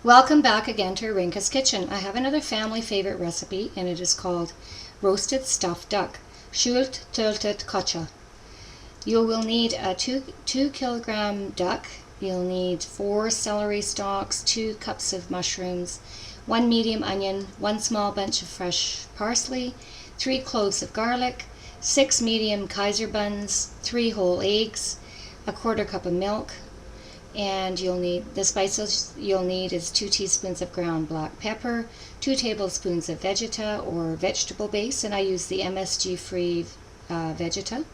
Welcome back again to Rinka's Kitchen. I have another family favorite recipe, and it is called roasted stuffed duck. SÜLT TÖLTÖTT KACSA. You will need a 2 kilogram duck. You'll need 4 celery stalks, 2 cups of mushrooms, 1 medium onion, 1 small bunch of fresh parsley, 3 cloves of garlic, 6 medium Kaiser buns, 3 whole eggs, a quarter cup of milk, and you'll need the spices you'll need is 2 teaspoons of ground black pepper, 2 tablespoons of Vegeta or vegetable base, and I use the MSG free Vegeta.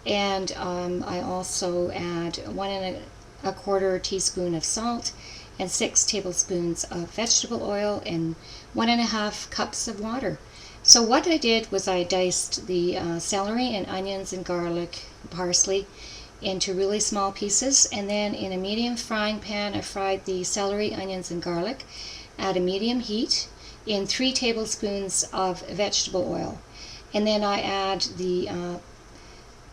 And I also add 1 1/4 teaspoon of salt and 6 tablespoons of vegetable oil and 1 1/2 cups of water. So what I did was I diced the celery and onions and garlic, parsley, into really small pieces, and then in a medium frying pan I fried the celery, onions, and garlic at a medium heat in 3 tablespoons of vegetable oil. And then I add the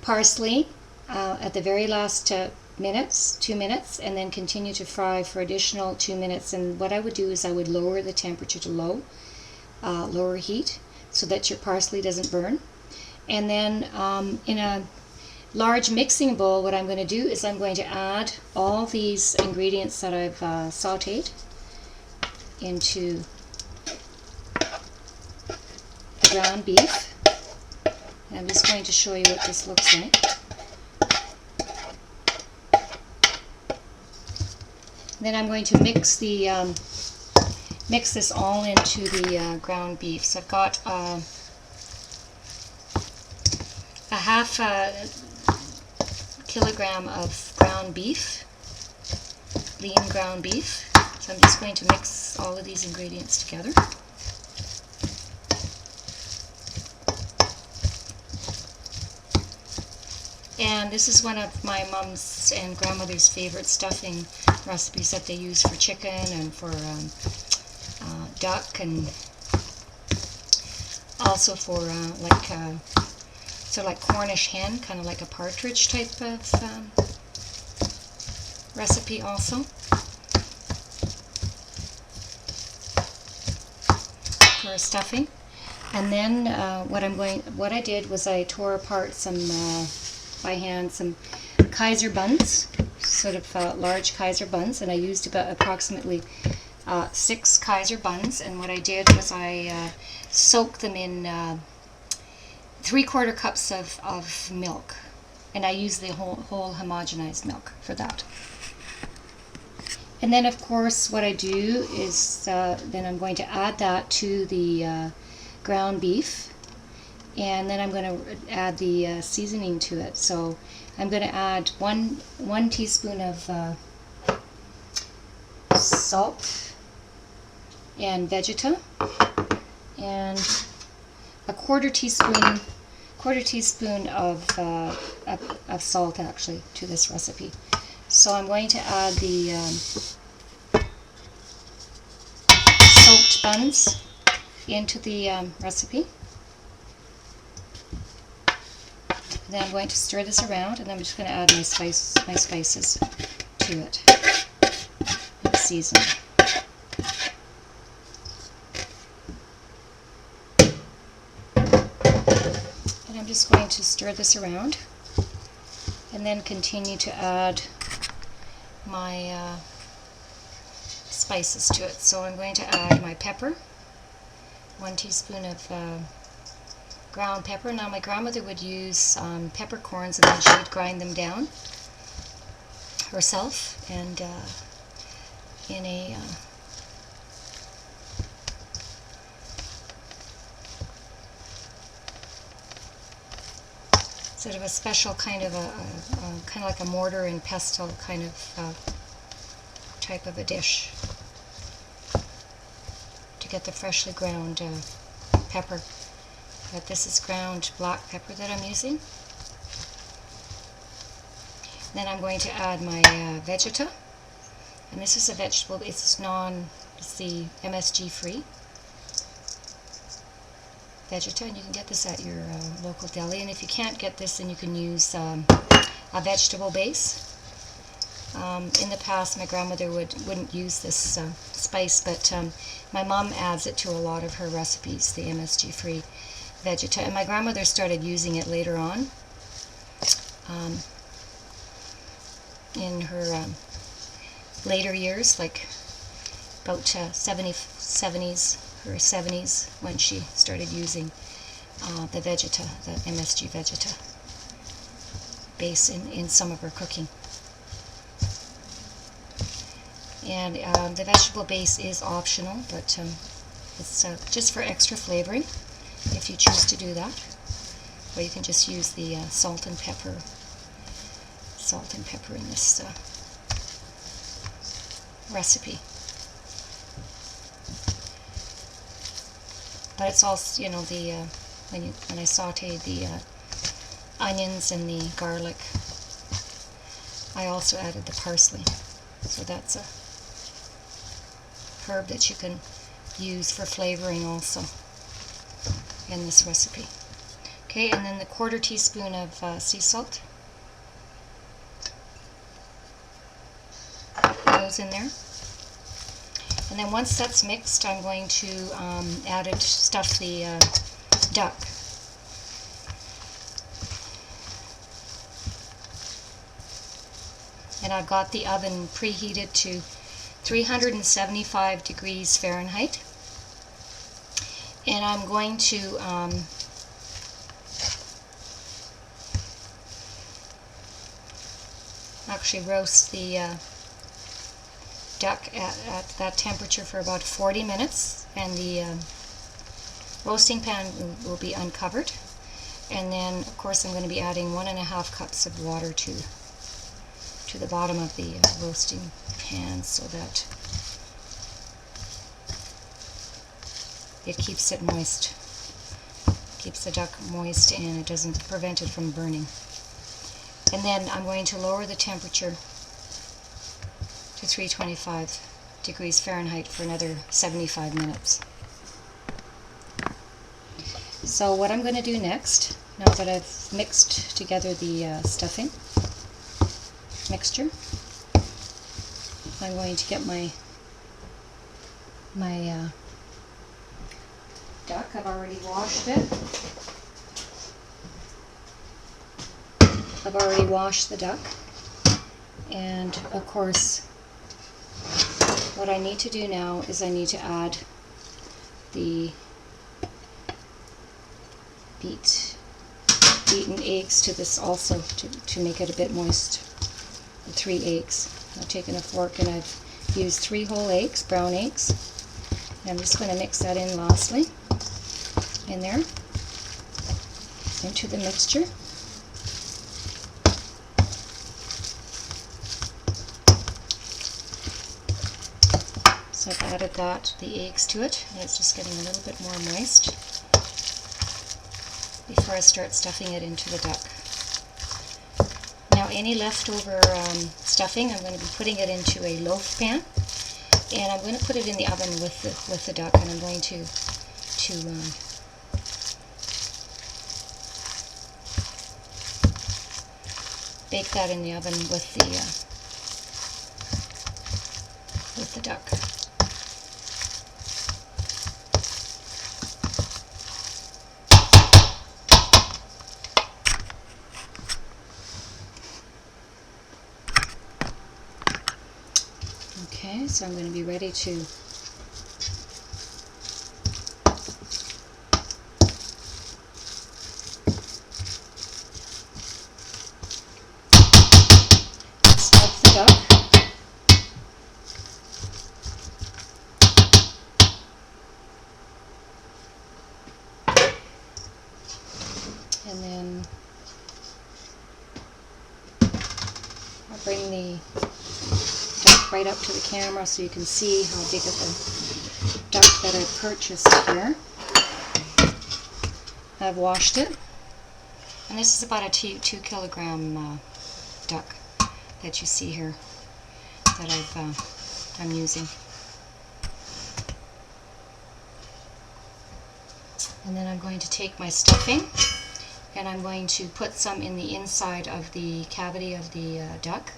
parsley at the very last 2 minutes, and then continue to fry for additional 2 minutes. And what I would do is I would lower the temperature to lower heat, so that your parsley doesn't burn. And then in a large mixing bowl, what I'm going to do is I'm going to add all these ingredients that I've sauteed into the ground beef. And I'm just going to show you what this looks like. Then I'm going to mix this all into the ground beef. So I've got a half kilogram of ground beef, lean ground beef. So I'm just going to mix all of these ingredients together. And this is one of my mom's and grandmother's favorite stuffing recipes that they use for chicken and for duck, and also for like Cornish hen, kind of like a partridge type of recipe also. For stuffing. And then what I did was I tore apart by hand some Kaiser buns, sort of large Kaiser buns, and I used about approximately 6 Kaiser buns. And what I did was I soaked them in 3/4 cups of milk, and I use the whole homogenized milk for that. And then of course what I do is then I'm going to add that to the ground beef, and then I'm going to add the seasoning to it. So I'm going to add one teaspoon of salt and Vegeta, and a quarter teaspoon of salt actually to this recipe. So I'm going to add the soaked buns into the recipe. And then I'm going to stir this around, and I'm just going to add my spices to it. Season. I'm just going to stir this around and then continue to add my spices to it. So I'm going to add my pepper, 1 teaspoon of ground pepper. Now my grandmother would use peppercorns, and then she would grind them down herself, and in a sort of a special kind of kind of like a mortar and pestle kind of type of a dish to get the freshly ground pepper. But this is ground black pepper that I'm using. Then I'm going to add my Vegeta, and this is a vegetable. It's the MSG free Vegeta, and you can get this at your local deli. And if you can't get this, then you can use a vegetable base. In the past, my grandmother wouldn't use this spice, but my mom adds it to a lot of her recipes, the MSG-free Vegeta. And my grandmother started using it later on in her later years, like about 70s, her 70s, when she started using the Vegeta, the MSG Vegeta base in some of her cooking. And the vegetable base is optional, but it's just for extra flavoring if you choose to do that. Or you can just use the salt and pepper in this recipe. But it's also, you know, the when I sauteed the onions and the garlic, I also added the parsley. So that's a herb that you can use for flavoring also in this recipe. Okay, and then the 1/4 teaspoon of sea salt goes in there. And then once that's mixed, I'm going to stuff the duck. And I've got the oven preheated to 375 degrees Fahrenheit. And I'm going to actually roast the duck at that temperature for about 40 minutes. And the roasting pan will be uncovered. And then, of course, I'm going to be adding 1½ cups of water to the bottom of the roasting pan so that it keeps it moist. Keeps the duck moist and it doesn't prevent it from burning. And then I'm going to lower the temperature to 325 degrees Fahrenheit for another 75 minutes. So what I'm going to do next, now that I've mixed together the stuffing mixture, I'm going to get my duck. I've already washed it. I've already washed the duck, and of course what I need to do now is I need to add the beaten eggs to this also to make it a bit moist. The 3 eggs. I've taken a fork and I've used 3 whole eggs, brown eggs. And I'm just going to mix that in lastly in there into the mixture. So I've added the eggs to it, and it's just getting a little bit more moist before I start stuffing it into the duck. Now any leftover stuffing, I'm going to be putting it into a loaf pan, and I'm going to put it in the oven with the duck, and I'm going to bake that in the oven with the duck. Okay, so I'm going to be ready to stuff the duck. And then I'll bring the duck right up to the camera so you can see how big of a duck that I purchased here. I've washed it, and this is about a 2 kilogram duck that you see here that I'm using. And then I'm going to take my stuffing and I'm going to put some in the inside of the cavity of the duck,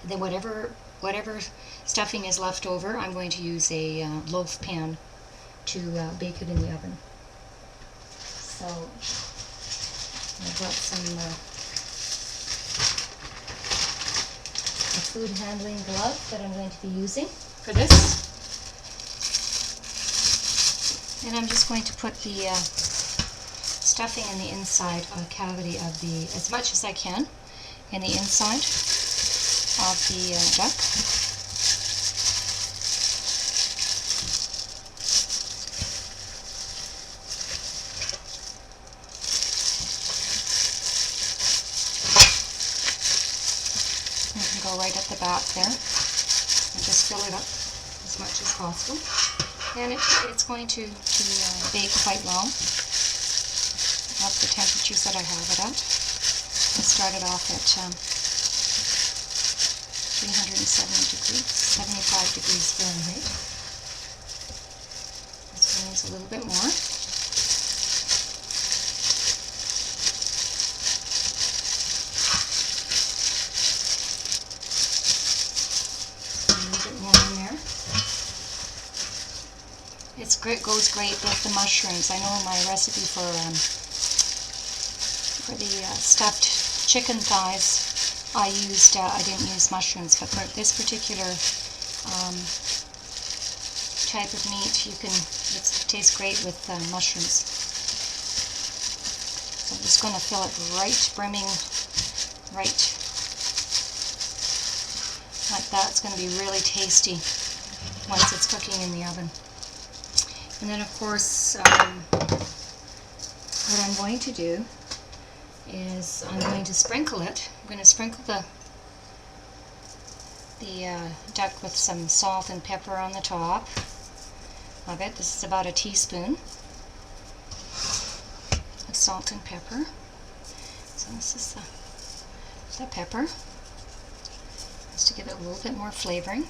then whatever stuffing is left over, I'm going to use a loaf pan to bake it in the oven. So I've got some a food handling glove that I'm going to be using for this. And I'm just going to put the stuffing in the inside cavity of the, as much as I can, in the inside of the duck. You can go right at the back there and just fill it up as much as possible. And it's going to bake quite long at the temperatures that I have it at. I started off at 370 degrees, 75 degrees Fahrenheit. This one is a little bit more. A little bit more in there. It goes great with the mushrooms. I know my recipe for the stuffed chicken thighs, I didn't use mushrooms, but for this particular type of meat, it tastes great with mushrooms. So I'm just going to fill it right, brimming, right like that. It's going to be really tasty once it's cooking in the oven. And then, of course, what I'm going to do is I'm going to sprinkle it. I'm going to sprinkle the duck with some salt and pepper on the top of it. This is about a teaspoon of salt and pepper. So this is the pepper, just to give it a little bit more flavoring.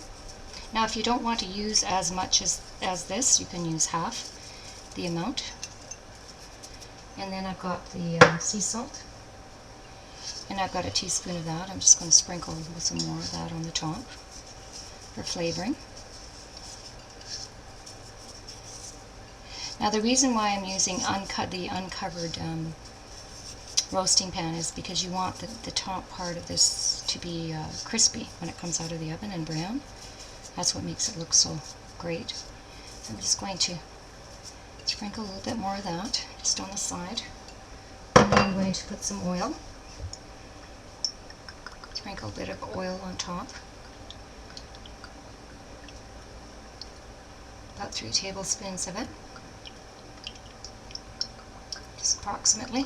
Now, if you don't want to use as much as this, you can use half the amount. And then I've got the sea salt, and I've got a teaspoon of that. I'm just going to sprinkle with some more of that on the top for flavoring. Now, the reason why I'm using the uncovered roasting pan is because you want the top part of this to be crispy when it comes out of the oven and brown. That's what makes it look so great. So I'm just going to sprinkle a little bit more of that just on the side. And then I'm going to put some oil. Sprinkle a bit of oil on top. About 3 tablespoons of it. Just approximately.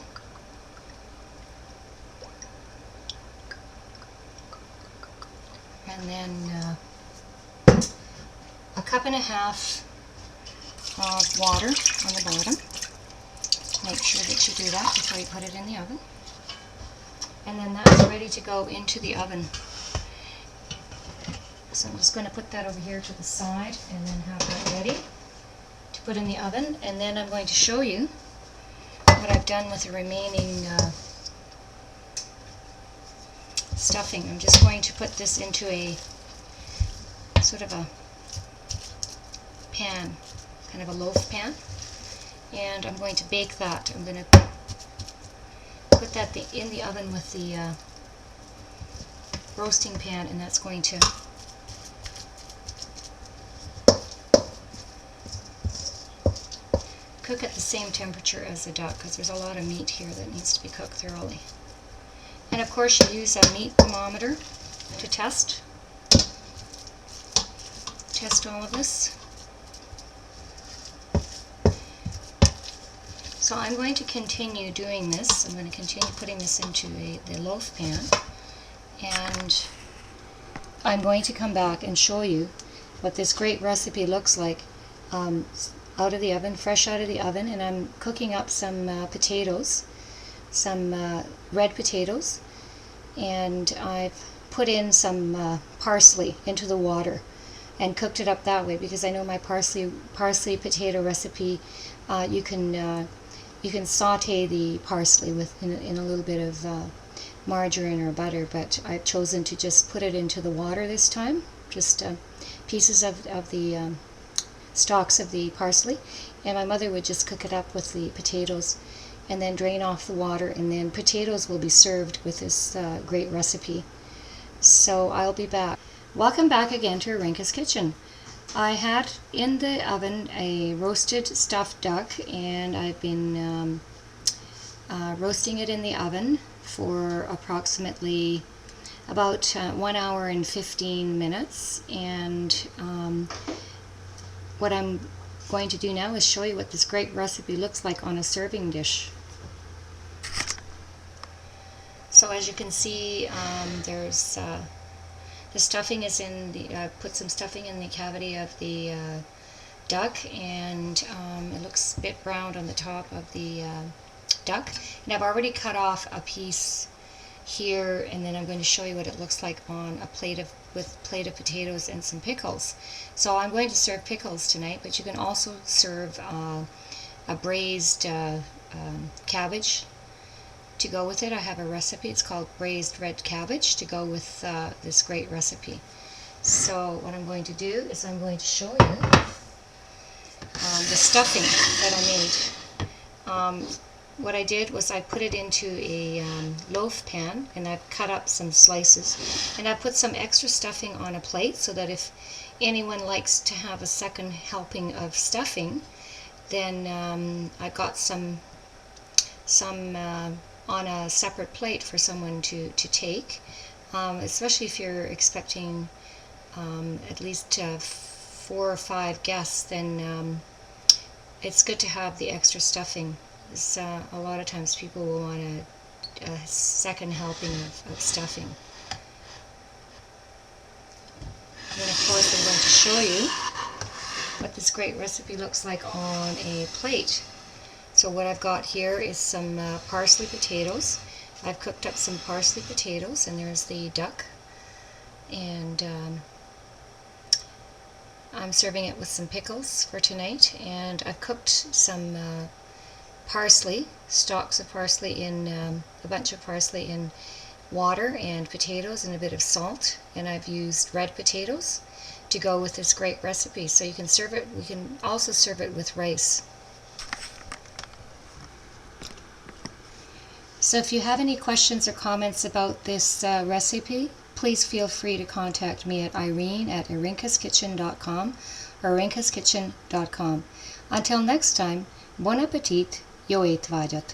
And then a cup and a half of water on the bottom. Make sure that you do that before you put it in the oven. And then that's ready to go into the oven. So I'm just going to put that over here to the side and then have that ready to put in the oven. And then I'm going to show you what I've done with the remaining stuffing. I'm just going to put this into a sort of a pan, kind of a loaf pan, and I'm going to bake that. I'm going to put that in the oven with the roasting pan, and that's going to cook at the same temperature as the duck, because there's a lot of meat here that needs to be cooked thoroughly. And of course you use a meat thermometer to test all of this. So I'm going to continue doing this. I'm going to continue putting this into the loaf pan, and I'm going to come back and show you what this great recipe looks like out of the oven, fresh out of the oven. And I'm cooking up some potatoes, some red potatoes, and I've put in some parsley into the water and cooked it up that way, because I know my parsley potato recipe, you can saute the parsley in a little bit of margarine or butter, but I've chosen to just put it into the water this time. Just pieces of the stalks of the parsley, and my mother would just cook it up with the potatoes and then drain off the water, and then potatoes will be served with this great recipe. So I'll be back. Welcome back again to Arinka's Kitchen. I had in the oven a roasted stuffed duck, and I've been roasting it in the oven for approximately about 1 hour and 15 minutes. And what I'm going to do now is show you what this great recipe looks like on a serving dish. So as you can see, there's the stuffing is in the, put some stuffing in the cavity of the duck, and it looks a bit browned on the top of the duck. And I've already cut off a piece here, and then I'm going to show you what it looks like on a plate of potatoes and some pickles. So I'm going to serve pickles tonight, but you can also serve a braised cabbage to go with it. I have a recipe. It's called braised red cabbage to go with this great recipe. So what I'm going to do is I'm going to show you the stuffing that I made. What I did was I put it into a loaf pan, and I've cut up some slices, and I put some extra stuffing on a plate so that if anyone likes to have a second helping of stuffing, then I got some on a separate plate for someone to take, especially if you're expecting at least 4 or 5 guests, then it's good to have the extra stuffing. A lot of times people will want a second helping of stuffing. And then of course I'm going to show you what this great recipe looks like on a plate. So what I've got here is some parsley potatoes. I've cooked up some parsley potatoes, and there's the duck. And I'm serving it with some pickles for tonight. And I've cooked some parsley, stalks of parsley in, a bunch of parsley in water, and potatoes and a bit of salt. And I've used red potatoes to go with this great recipe. So you can serve it, we can also serve it with rice. So if you have any questions or comments about this recipe, please feel free to contact me at irene@arinkaskitchen.com or arinkaskitchen.com. Until next time, bon appetit, jo eet vadet.